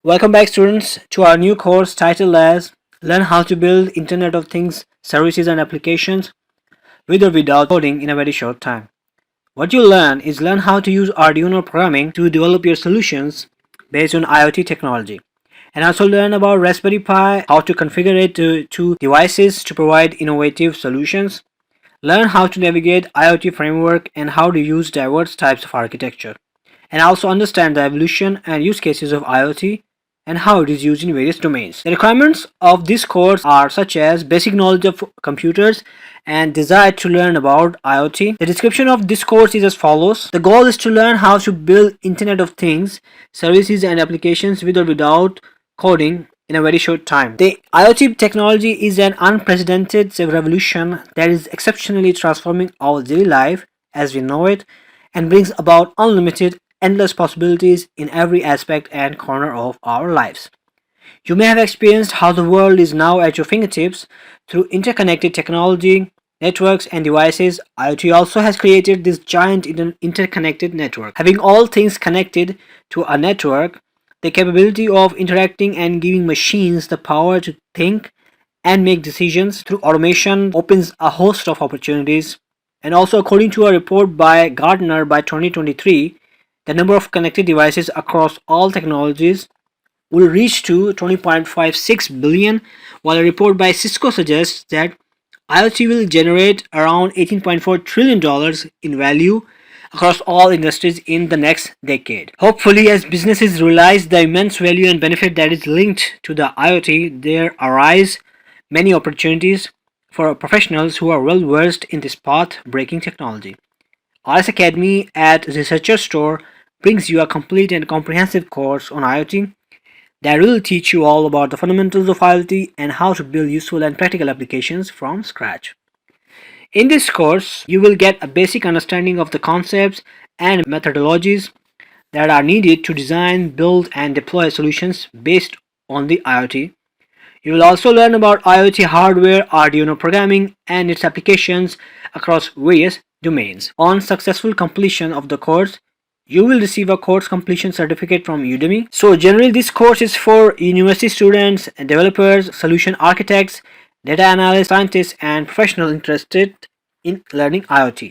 Welcome back, students, to our new course titled as Learn How to Build Internet of Things Services and Applications with or without coding in a very short time. What you'll learn how to use Arduino programming to develop your solutions based on IoT technology, and also learn about Raspberry Pi, how to configure it to devices to provide innovative solutions. Learn how to navigate IoT framework and how to use diverse types of architecture, and also understand the evolution and use cases of IoT and how it is used in various domains. The requirements of this course are such as basic knowledge of computers and desire to learn about IoT. The description of this course is as follows. The goal is to learn how to build Internet of Things, services and applications with or without coding in a very short time. The IoT technology is an unprecedented revolution that is exceptionally transforming our daily life as we know it and brings about unlimited, endless possibilities in every aspect and corner of our lives. You may have experienced how the world is now at your fingertips through interconnected technology, networks, and devices. IoT also has created this giant interconnected network. Having all things connected to a network, the capability of interacting and giving machines the power to think and make decisions through automation opens a host of opportunities. And also, according to a report by Gartner by 2023, the number of connected devices across all technologies will reach to 20.56 billion, while a report by Cisco suggests that IoT will generate around $18.4 trillion in value across all industries in the next decade. Hopefully, as businesses realize the immense value and benefit that is linked to the IoT, there arise many opportunities for professionals who are well versed in this path-breaking technology. RS Academy at Researcher Store brings you a complete and comprehensive course on IoT that will teach you all about the fundamentals of IoT and how to build useful and practical applications from scratch. In this course, you will get a basic understanding of the concepts and methodologies that are needed to design, build, and deploy solutions based on the IoT. You will also learn about IoT hardware, Arduino programming, and its applications across various domains. On successful completion of the course, you will receive a course completion certificate from Udemy. So generally this course is for university students, developers, solution architects, data analysts, scientists, and professionals interested in learning IoT.